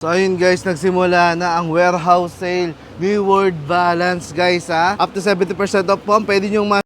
So ayun guys, nagsimula na ang warehouse sale ni World Balance guys ha. Up to 70% off po, pwede nyong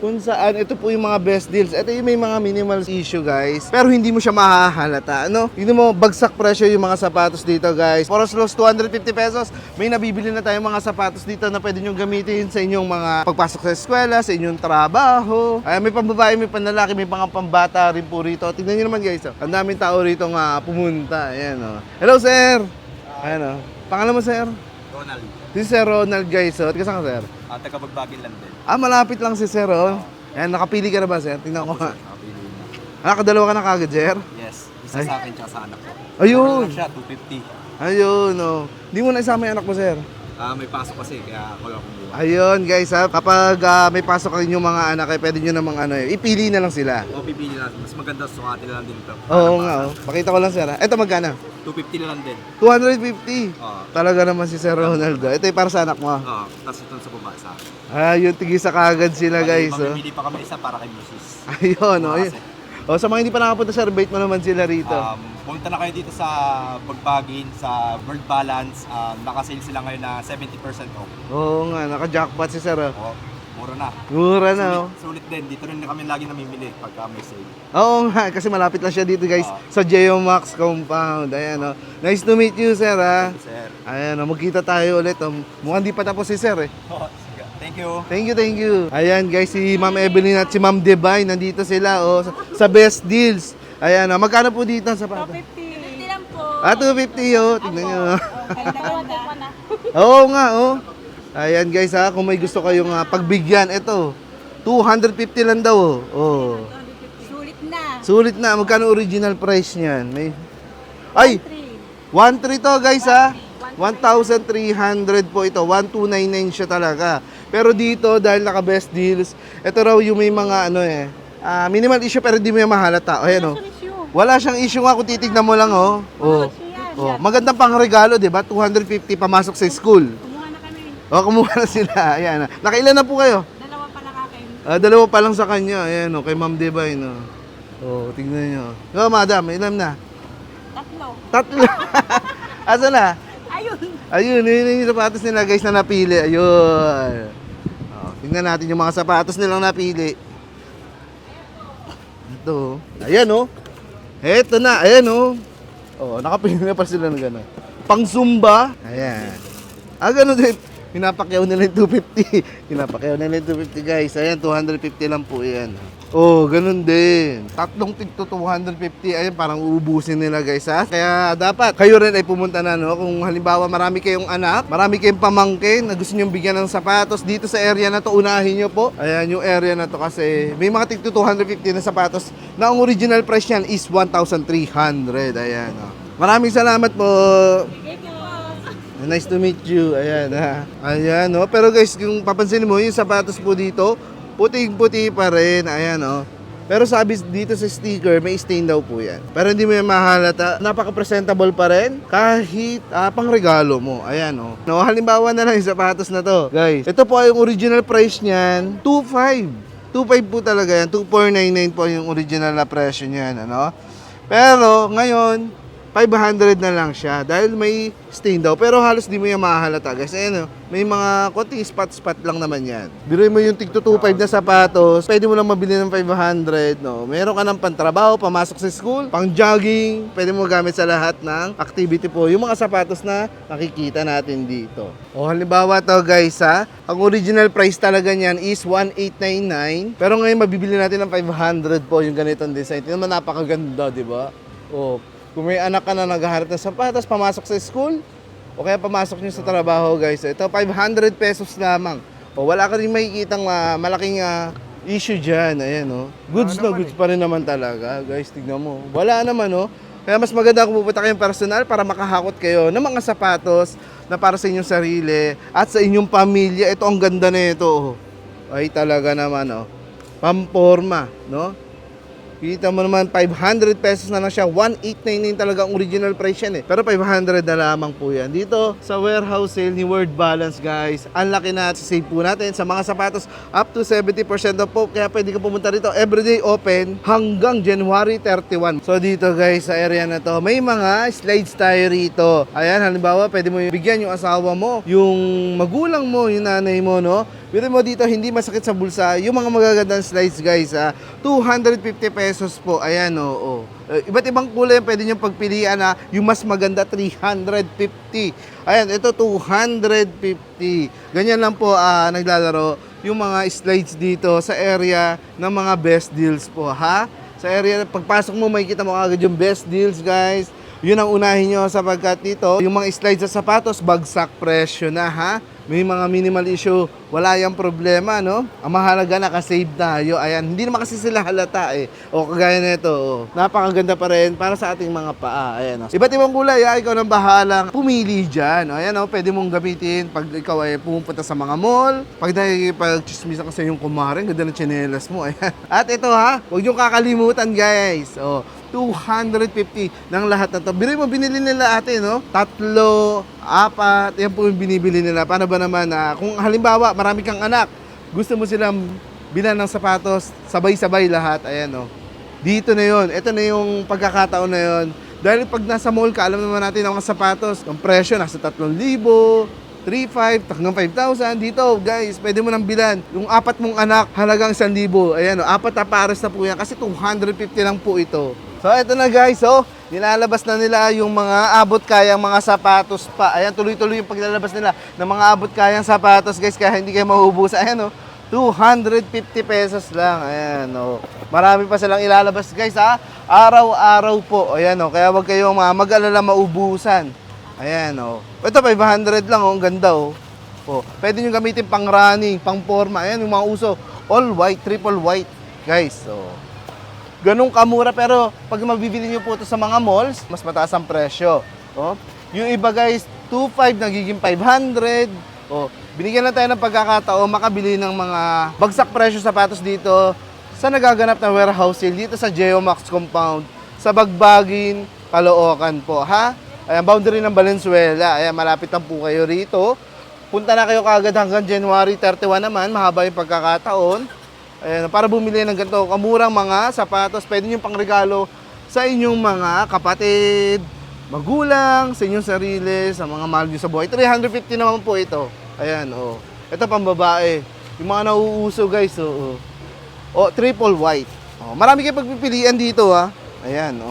kung saan ito po yung mga best deals. Ito yung may mga minimal issue guys, pero hindi mo siya mahahalata, ano? Hindi mo bagsak presyo yung mga sapatos dito guys. For as low as 250 pesos, may nabibili na tayong mga sapatos dito na pwede nyo gamitin sa inyong mga pagpasok sa eskwela, sa inyong trabaho. Ay, may pambabae, may panlalaki, may mga pambata rin po rito. Tingnan nyo naman guys, oh. Ang daming tao rito nga pumunta. Ayan, oh. Hello sir! Ayan, oh. Pangalan mo sir? Ronald. Si Sir Ronald guys, oh. Kasama ka sir? Taga-Bagbagin lang din. Malapit lang si Sir, oh. Ayan, nakapili ka na ba, Sir? Tingnan ko nga. Nakapili na. Nakadalawa ka na kagad, Sir? Yes. Isa sa akin tsaka sa anak ko. Ayun. Ano lang siya, 250. Ayun, oh. Hindi mo na isama yung anak mo, Sir? May pasok kasi, kaya ako lang kumuha. Ayun, guys, ha. Kapag may pasok ang inyong mga anak, pwede nyo namang ipili na lang sila. O, pipili na. Mas maganda sukatin na lang din ito. Oo nga, oh. Pakita ko lang, Sir, ha. Ito, magkano? 250 na lang din. 250. Oo. Talaga naman si Sir Ronaldo. Ito yung para sa anak mo. Oo. Tapos ito sa baba sa akin. Ayun, tigisa kagad sila, guys, oh. Mamimili pa kami isa para kay Mrs. Ayun, oh. Ayun. Oh, sa mga hindi pa nakapunta, Sir, bait mo naman sila rito. Pumunta na kayo dito sa Bagbagin, sa World Balance. Nakasale sila ngayon na 70% off. Oo nga, naka-jackpot si Sir, oh. Oo. Mura na. Mura na, oh. Sulit din. Dito rin kami lagi namimili pagka may sale. Oo nga, kasi malapit lang siya dito guys, sa Geomax Compound. Ayan, oh. Nice to meet you, sir, ha. Sir. Ayan, oh. Magkita tayo ulit. Oh. Mukhang di pa tapos si sir, eh. Oh, sige. Thank you. Thank you, thank you. Ayan, guys, si Ma'am Evelyn at si Ma'am Divine, nandito sila, oh, sa Best Deals. Ayan, oh. Magkano po dito ang sapatos? 250 lang po. 250, oh. Tignan nyo. Ganda. Oo nga, oh. Ayan, guys, ha. Kung may gusto kayong pagbigyan, ito. 250 lang daw, oh. Oh. Sulit na. Sulit na. Magkano original price niyan? May... Ay! 1.3 to guys ha. 1,300 po ito. 1,299 siya talaga. Pero dito dahil naka best deals, ito raw yung may mga minimal issue pero hindi mo yung mahalata. O yan o. Wala siyang issue nga kung titignan mo lang oh. Oh. Oh, magandang pangregalo, 'di ba? 250 pamasok sa school. Kumuha na kami. Oh, kumuha na sila. Ayan. Nakailan na po kayo? Dalawa pa lang akin. Dalawa pa lang sa kanya. Ayan oh, kay Ma'am Divine oh. Oh, tingnan niyo. Oh, madam, ilan na? Tatlo. Asa na? Ayun. Ayun, yun yung sapatos nila guys na napili. Ayun. Oh, tingnan natin yung mga sapatos nilang napili. Ito. Ayan oh. Eto na. Ayan oh. Oh, nakapili na pa sila ng gano'n. Pang Zumba. Ayan. Gano'n din. Pinapakyaw nila yung 250. Pinapakyaw nila yung 250 guys. Ayan, 250 lang po yan. Oh, ganun din. Tatlong tig to 250. Ayan, parang uubusin nila guys ha. Kaya dapat kayo rin ay pumunta na no. Kung halimbawa marami kayong anak, marami kayong pamangkin na gusto nyo bigyan ng sapatos dito sa area na to, unahin nyo po. Ayan yung area na to kasi may mga tig to 250 na sapatos na ang original price yan is 1,300. Ayan oh. Maraming salamat po. Nice to meet you. Ayan ha. Ayan no. Pero guys, kung papansin mo yung sapatos po dito, puting-puti pa rin. Ayan oh. Pero sabi dito sa sticker, may stain daw po yan. Pero hindi mo yung mahalata. Napaka-presentable pa rin. Kahit pang regalo mo. Ayan oh. No, halimbawa na lang yung sapatos na to. Guys, ito po ay yung original price niyan. 2.5. 2.5 po talaga yan. 2.499 po yung original na presyo niyan. Ano? Pero ngayon, 500 na lang siya dahil may stain daw. Pero halos di mo yung mahalata guys. Ayan, may mga konting spot-spot lang naman yan. Biruin mo yung tig 225 na sapatos, pwede mo lang mabili ng 500. No? Meron ka ng pantrabaho, pamasok sa school, pang jogging, pwede mo gamit sa lahat ng activity po. Yung mga sapatos na nakikita natin dito. O halimbawa to guys ha, ang original price talaga niyan is 1,899. Pero ngayon mabibili natin ng 500 po yung ganitong design. Ito naman napakaganda, di ba? O, kung may anak ka na naghahanap ng sapatos, pamasok sa school, o kaya pamasok nyo sa trabaho guys, ito 500 pesos lamang. O wala ka rin makikitang malaking issue dyan. Ayan o. Goods na goods pa rin naman talaga. Guys, tignan mo. Wala naman o. Kaya mas maganda kung pupunta kayong personal para makahakot kayo ng mga sapatos na para sa inyong sarili at sa inyong pamilya. Ito ang ganda na ito. Ay talaga naman o. Pamporma, no? Kita mo naman, 500 pesos na lang siya. 1,899 talaga ang original price yan eh. Pero 500 na lamang po yan. Dito sa warehouse sale ni Word Balance guys, ang laki na save po natin sa mga sapatos up to 70% off po. Kaya pwede ka pumunta rito. Everyday open hanggang January 31. So dito guys, sa area na to, may mga slides tayo rito. Ayan, halimbawa, pwede mo bigyan yung asawa mo, yung magulang mo, yung nanay mo, no? Pero mo dito, hindi masakit sa bulsa. Yung mga magagandang slides guys, 250 pesos po. Ayan, oo. Iba't ibang kulay pwede nyo pagpilian na yung mas maganda 350. Ayan, ito 250. Ganyan lang po naglalaro yung mga slides dito sa area ng mga best deals po, ha? Sa area, pagpasok mo, makikita mo agad yung best deals guys. Yun ang unahin nyo sapagkat dito, yung mga slides sa sapatos, bagsak presyo na, ha? May mga minimal issue, wala yung problema, no? Ang mahalaga, nakasave tayo. Ayan, hindi naman kasi sila halata eh. O kagaya nito, napakaganda pa rin para sa ating mga paa. Ayan, Iba't ibang kulay, ikaw nang bahalang pumili dyan. Ayan, pwede mong gamitin pag ikaw ay pumunta sa mga mall. Pag nakikipag-chismisan kasi yung kumarin, ganda ng tsinelas mo. Ayan. At ito ha, huwag yung kakalimutan guys. 250 ng lahat na to. Biro mo, binili nila ate, no? 3, 4, yan po yung binibili nila. Paano ba naman kung halimbawa marami kang anak, gusto mo silang bilan ng sapatos, sabay-sabay lahat, ayan dito na yon. Ito na yung pagkakataon na yon. Dahil pag nasa mall ka, alam naman natin ang mga sapatos, ang presyo nasa 3,000, 3,500 hanggang 5,000. Dito guys, pwede mo nang bilan yung 4 mong anak halagang 1,000. Ayan 4 na pares na po yan kasi 250 lang po ito. So ito na guys, nilalabas na nila yung mga abot kayang mga sapatos pa. Ayan, tuloy-tuloy yung paglalabas nila ng mga abot kayang sapatos guys, kaya hindi kayo mauubusan. Ayan 250 pesos lang. Ayan marami pa silang ilalabas guys araw-araw po. Ayan kaya wag kayong mag-alala maubusan. Ayan ito 500 lang ang ganda pwede nyo gamitin pang running, pang forma. Ayan yung mga uso, all white, triple white guys. Ganun kamura, pero pag mabibili nyo po ito sa mga malls, mas mataas ang presyo. Yung iba guys, 2,500 nagiging 500. Binigyan na tayo ng pagkakataon makabili ng mga bagsak presyo sapatos dito sa nagaganap na warehouse sale dito sa Geomax Compound sa Bagbagin, Caloocan po, ha? Ayan, boundary ng Valenzuela. Ayan, malapit lang po kayo rito. Punta na kayo kagad hanggang January 31 naman, mahaba yung pagkakataon. Ayan, para bumili ng ganito, kamurang mga sapatos, pwede nyo pang regalo sa inyong mga kapatid, magulang, sa inyong sarili, sa mga mahal nyo sa buhay. 350 naman po ito. Ayan, ito pang babae. Yung mga nauuso guys, triple white. Marami kayo pagpipilian dito, ha. Ayan,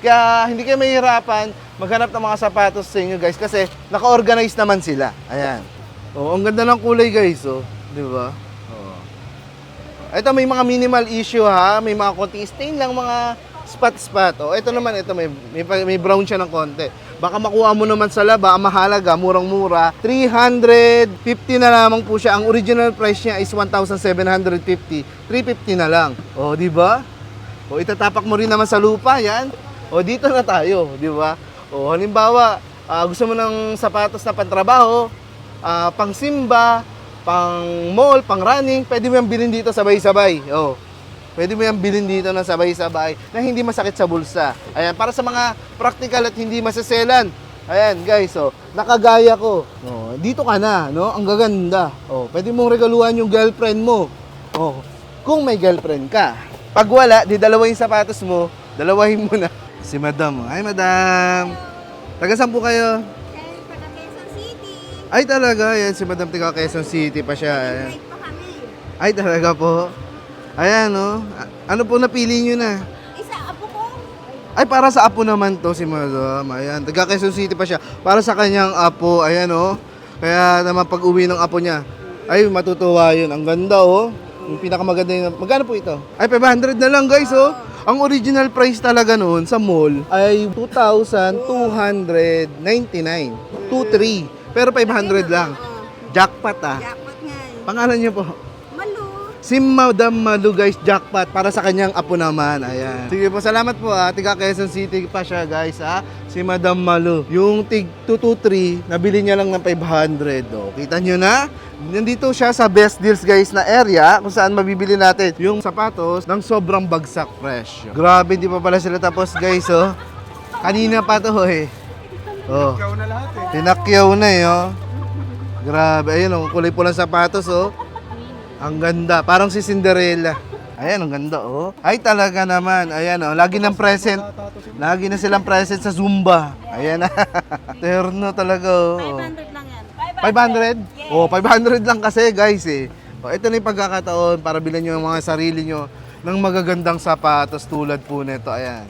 Kaya hindi kayo mahihirapan maghanap ng mga sapatos sa inyo guys kasi naka-organize naman sila. Ayan. Ang ganda ng kulay guys, di ba? Ito may mga minimal issue ha, may mga konting stain lang, mga spot-spot. Ito naman, may brown siya ng konti. Baka makuha mo naman sa laba, mahalaga, murang-mura. 350 na lamang po siya. Ang original price niya is 1,750. 350 na lang. Di ba? Itatapak mo rin naman sa lupa, yan. Dito na tayo, di ba? Halimbawa, gusto mo ng sapatos na pantrabaho, pang simba, pang mall, pang running, pwede mo yung bilhin dito sabay-sabay. Pwede mo yung bilhin dito na sabay-sabay na hindi masakit sa bulsa. Ayan, para sa mga practical at hindi masaselan. Ayan, guys, nakagaya ko. Dito ka na, no? Ang gaganda. Pwede mong regaluhan yung girlfriend mo. Kung may girlfriend ka. Pag wala, di dalawa yung sapatos mo, dalawahin mo na. Si Madam. Hi, Madam. Taga saan po kayo? Quezon City. Ay talaga, yan si Madam Tiga Quezon City pa siya. Right pa kami. Ay talaga po. Ayan ano po napili nyo na? Isa, apo ko. Ay para sa apo naman to si Madam. Ayan, Tiga Quezon City pa siya. Para sa kanyang apo, ayan Kaya naman pag uwi ng apo niya, ay matutuwa yun. Ang ganda Yung pinakamaganda yun. Magkano po ito? Ay 500 na lang guys Ang original price talaga noon sa mall ay 2,299. 2,300. Pero 500 lang. Jackpot Jackpot nga eh. Pangalan niyo po? Malu. Si Madam Malu guys, jackpot para sa kanyang apo naman. Ayan. Sige po, salamat po Tiga Quezon City pa siya guys Si Madam Malu. Yung tig 223, nabili niya lang ng 500. Kita nyo na? Nandito siya sa best deals guys na area kung saan mabibili natin yung sapatos ng sobrang bagsak presyo. Grabe, hindi pa pala sila tapos guys Kanina pa to Ikaw na lahat Tinakyaw na Grabe, ayun kulay pulang sapatos Ang ganda, parang si Cinderella. Ayan, ang ganda Ay talaga naman, ayan lagi ng present. Lagi na silang present sa Zumba. Ayan Terno talaga 500 lang yan. 500? 500 lang kasi guys ito na yung pagkakataon para bilhin nyo yung mga sarili nyo ng magagandang sapatos tulad po nito. Ayan.